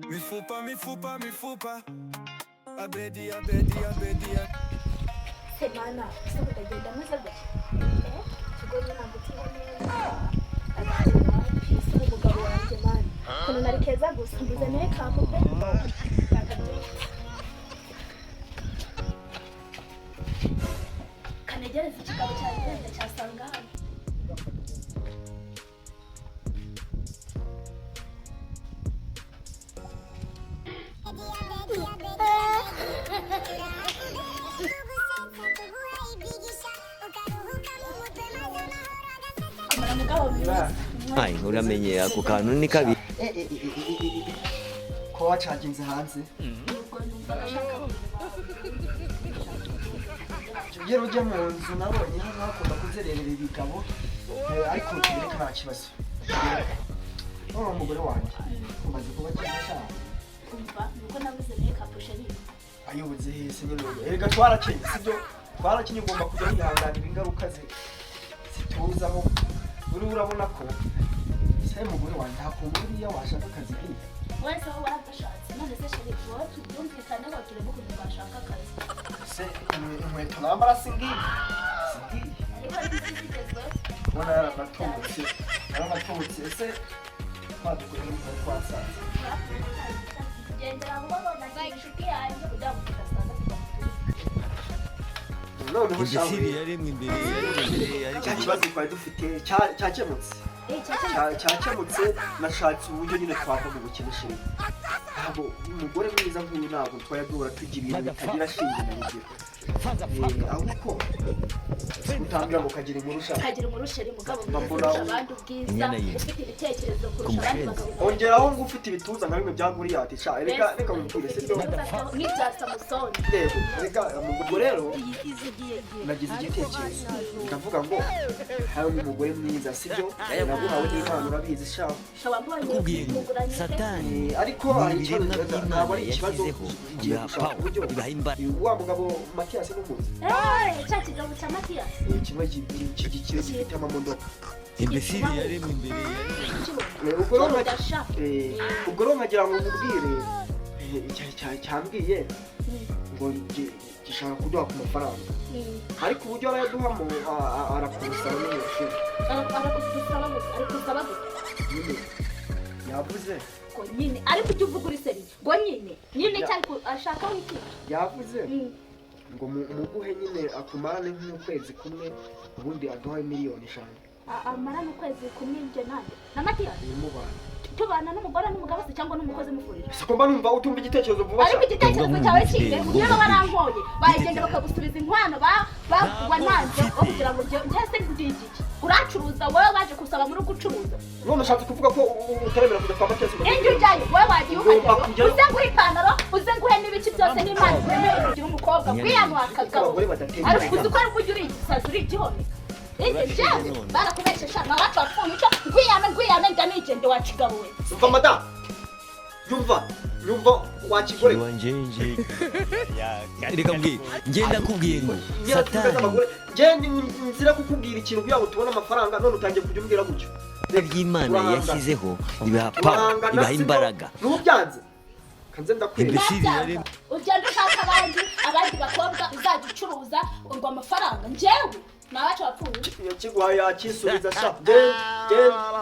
mifupa Abedi Semana sikutagenda masaga kigoye ntabwo kibonye pisi umugabo wanjye mani kuno nari keza gusa mbuze makeup pe kanegereza ikigabo cyane cyasanga Ai, uramenye ako kantu ni kabi. Ko wacaginze hanze. Yero ujya mu nzu nabonye hano hakunda kuzererera ibigabo ariko kireka nta kibazo. Umugore wanjye umaze kuba cyashaka. Kumva nuko nabuze makeup sheri. Ayoboze hese nyine. Erega twarakinye sibyo? Twarakinye ugomba kujya yihanganira ingaruka zituzaho. Urabona ko sai umugore wanjye hakumva uriya washaka akazi ke. Wese aho baradashatse none se sheri wowe tubyumvikane ko turebe ko bashaka akazi. Se inkweto nambara singi. Bona yaratungutse se twadukora n'uko twasanze. Gendera ngo babona inshuti yanjye kujya mu kasanga. Noneho Igisiri yaremwe imbere ariko ikibazo twari dufite cyakemutse. Cyakemutse nashatse uburyo nyine twava mu bukeneshe. Ntabwo umugore mwiza nk'uyu ntabwo twayagura tugira ibintu bitagira shinge na rugero. Ahubwo utambira ngo kagira inkuru sheri mugabo mwiza abandi ubwiza ufite ibitekerezo kurusha abandi bagabo. Ongeraho ngo ufite ibituza nka bimwe bya Goliath sha reka mubwire se byo n'ibya Samusoni. Reka umugore rero nagize igitekerezo ndavuga ngo hari umugore mwiza sibyo naguhawe n'Imana urabizi sha kubwiye Satani ariko ntabwo ari ikibazo gushaka uburyo wa mugabo Mathias n'umuzi cya kigabo cya Mathias kimwe cy'igikire gifite amamodoka. Imbesiri yaremwe imbere ubwo nkagira ngo mubwire cyambwiye ngo gishaka kuduha ku mafaranga ariko uburyo arayaduhamo arakusaba n'ishuri arakusaba yavuze ko nyine ariko ujye uvuga uri seri ngo nyine cyari ashaka wiki yavuze ngo umuguhe nyine akumarane nk'ukwezi kumwe ubundi aduhaye miliyoni 5. Amarana ukwezi kumwe nje nande na Mathias tubana n'umugore n'umugabo se cyangwa n'umukozi mufurira. Siko mba numva utumva igitekerezo vuba ariko igitekerezo cyawe kinde kugira barankoye bagenda bakagusubiza inkwano bagwa nanze kugira ngo njye se ndingiki uracuruza wowe baje kusaba muri gucuruza none ushatse kuvuga ko utaremera kujya kwa Mathias ingi ujyayo wowe wagiye ukajya uze nguhe ipantaro uze nguhe n'ibiki byose n'Imana uremeye kugira umukobwa kwiyano akagabo ariko uzi ko ari buryo uri igisazi uri igihome Ije barakubeshesha nabacu bafunyica ngwiyame ndanigende wacigabuwe. Umva madam. Yumva wakigore. Wanjenje. Reka mbwira ngenda kubwira ngo Satani. Ngende nzira kukubwira ikintu kugira ngo tubone amafaranga none utangiye kujya umbwira gutyo. Iby'Imana yashyizeho ibaha imbaraga. N'ubyanze. Kanze ndakwira. Ugenda ushaka abandi bakobwa uzajya ucuruza ngo amafaranga njyewe nabacu bapfuye yakigwa yakisubiza sha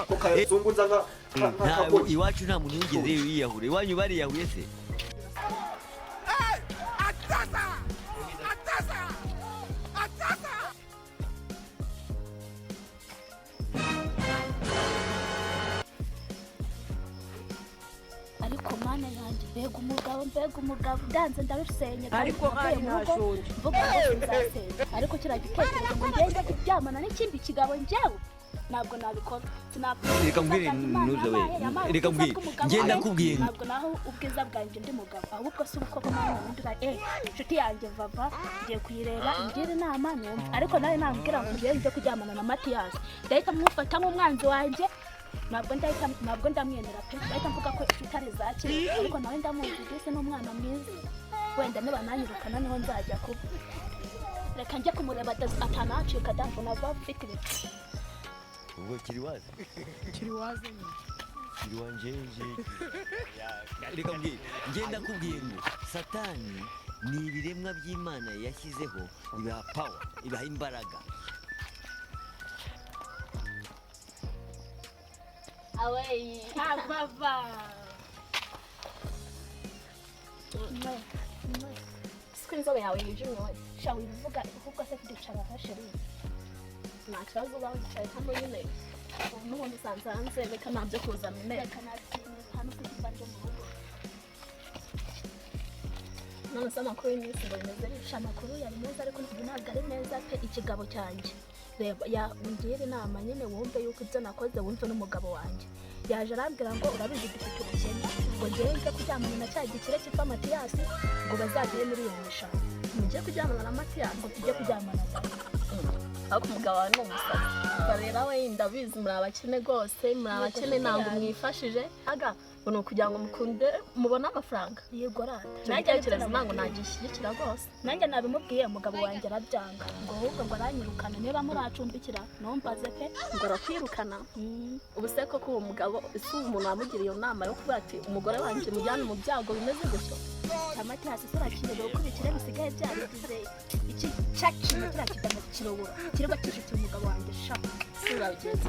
kokayazunguza nka iwacu nta muntu wigeze yiyahure iwanyu bari yahuye se ariko mana yanjye mbega umugabo danze ndarusenye ariko hari nashonje ariko kira gitekerezo ngo ngende kuryamana n'ikindi kigabo njyewe ntabwo nabikora reka mbwire nuze we reka mbwire ngenda kubwira ntabwo naho ubwiza bwanjye ndi mugabo ahubwo si uko mana ndura inshuti yanjye vava ngiye kuyireba ngira inama numva ariko nawe nambwira ngo ngende kuryamana na Mathias ndahita mwufata nk'umwanzi wanjye ntabwo ndamwemera pe ndahita mvuga ko itari zakira ariko nawe ndamuzi byose n'umwana mwiza wenda niba nanyirukana niho nzajya kuba reka njye kumureba atanacika dambo nava mfite ibiti ubwo kiri wazi kiri wazi kiri wanjenje reka mbwira ngenda kubwiye ngo satani ni ibiremwa by'Imana yashyizeho ibiha power ibiha imbaraga away ababa Sikuriza yawe yijimwe shawe bivuga kuko se kudicara hasheri nta kibazo bawicaye hano nyine n'ubundi usanze hanze reka ntabyo kuzana inteko hano kuzibanje mu rugo none se amakuru y'iminsi ngo bimeze sha amakuru yari meza ariko ntabwo ari meza pe ikigabo cyanjye reba yambwira inama nyine wumve yuko ibyo nakoze wumve n'umugabo wanjye yaje arambwira ngo urabizi dufite ubukene ngo ngenze kuryamana na cya gikire cyitwa Matiyasi ngo bazagire miliyoni 5 mujye kuryamana na Matiyasi ngo tujye kuryamana ariko umugabo wawe ni umusazi barera we ndabizi muri abakene rwose muri abakene ntabwo mwifashije aga uno kugira ngo mukunde mubone amafaranga yego rata nanjye kireza ntango nagishyigikira rwose nanjye nabimubwiye umugabo wanjye arabyanga ngo ahubwo ngo aranyirukana niba muracumbikira numbaze pe ngo arakwirukana ubu se koko uwo mugabo ese umuntu wamugiriye iyo nama yo kuvuga ati umugore wanjye mujyane mu byago bimeze gutyo Matiyasi turakireba uko bikire bisigaye byabigize iki cyakino turakijya mu kirobora kirwa cyishitse umugabo wanjye sha sura bigenze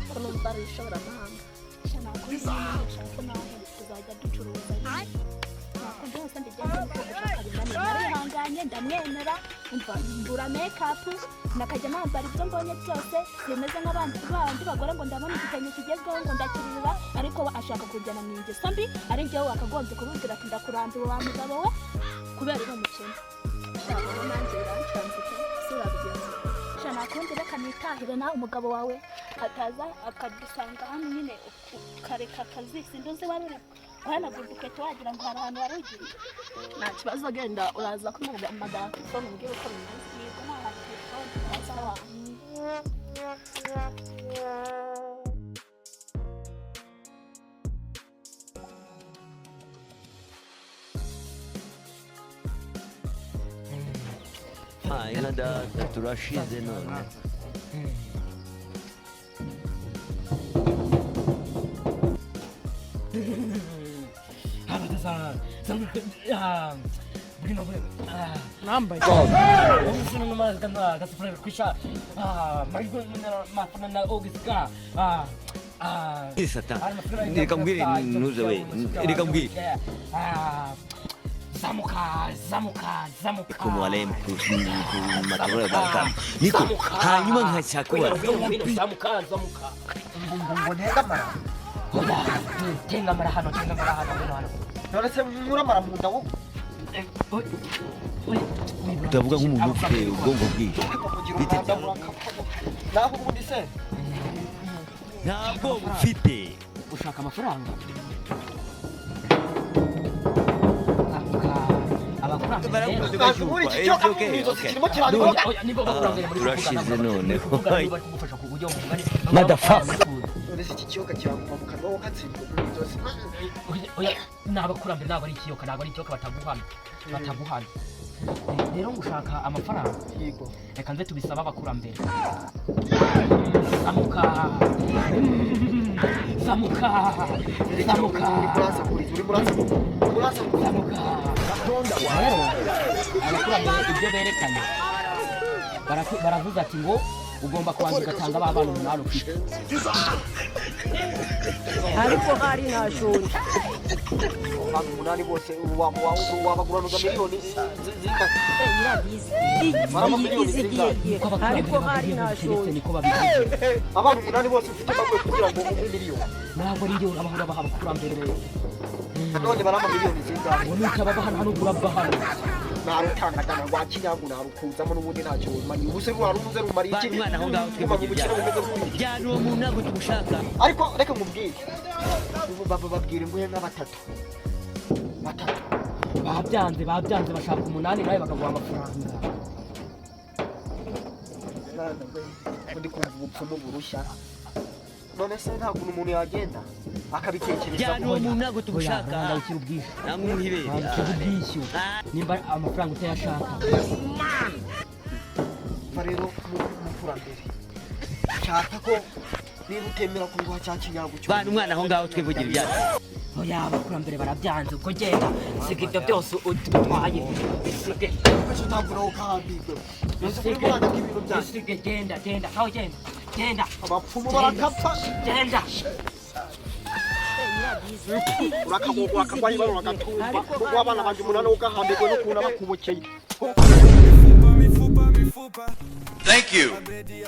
ko numva ari ishobora mahanga shana kuri nshaka naho tuzajya ducuruza nako byose ndijyanye ko gushaka bimane narihanganye ndamwemera umva mbura makeup nakajya nambara ibyo mbonye byose bimeze nk'abandi bagore ngo ndabona igitenge kigezweho ngo ndakirira ariko ashaka kujyana mu ingeso mbi ari njyewe wakagombye kububwira ati ndakurambiwe wa mugabo we kubera uri umukene shaka nanjye birancanze sura bigenze shana kundi reka nitahire nawe umugabo wawe ataza akadusanga hano nyine ukareka akazi sinduzi waruri wanaguze ukweto wagira ngo hari ahantu warugiye nta kibazo genda uraza kumugambagara telefone umbwire uko bimeze yego nta telefone sawa inka data turashize none Nambai. Umusuna n'amazi kana gasufurira kwisha. Marigo mafana na ogiska. Satani reka mbwire nuze we reka mbwire zamuka kumwalem kumatoro baraka niko hanyuma nkachakura zamuka ngo ntegamara tengamara hano none se muramara mu ndawo utavuga nk'umuntu ufite ubwonko bwinshi naho ubundi se ntabwo ufite ushaka amafaranga turashize none n'abakurambere ntabwo ari ikiyoka bataguhana rero gushaka amafaranga reka nze tubisaba abakurambere zamuka rero abakurambere ibyo berekanye baravuga ati ngo ugomba kubanza ugatanga ba bana umunani ufite ariko hari nashonje abantu umunani bose wabaguranuza miliyoni ariko hari nashonje niko babivuze abantu umunani bose ufite bakwiye kugira ngo ube miliyoni ntabwo ari njyewe abahora baha abakurambere none barama miliyoni zingahe unikaba hano uraba hano narutangagana rwa kinyago narukuzamo n'ubundi ntacyo umanyi ubuse rwaruze rumari iki mwana aho ngaho twebugirya byano uwo muntu ntabwo tumushaka ariko reka nkubwire ubu babwire mbuye nka batatu babyanze bashaka umunani nawe bakaguha amafaranga ndi kumva ubupfumu burushya none se ntabwo umuntu yagenda akabitekereza byano uwo muntu ntabwo tumushaka ndabikira ubwishyu namwihire ubwishyu nimba amafaranga utayashaka rero umukurambere nshaka ko niba utemera ko nguha cya kinyago bana umwana aho ngaho twivugira ibyacu oya abakurambere barabyanze ubwo genda siga ibyo byose utwaye sige Ese utambura ukahambirwe. Ese kuri bwana bw'ibintu byanjye. sige genda kaho genda Abapfumu barakapfa. genda Urakagwaye baro bagatumba. Kuko abana banje umunani ukahambirwe no kuna bakubokeye. Mifupa. Thank you. Abedi.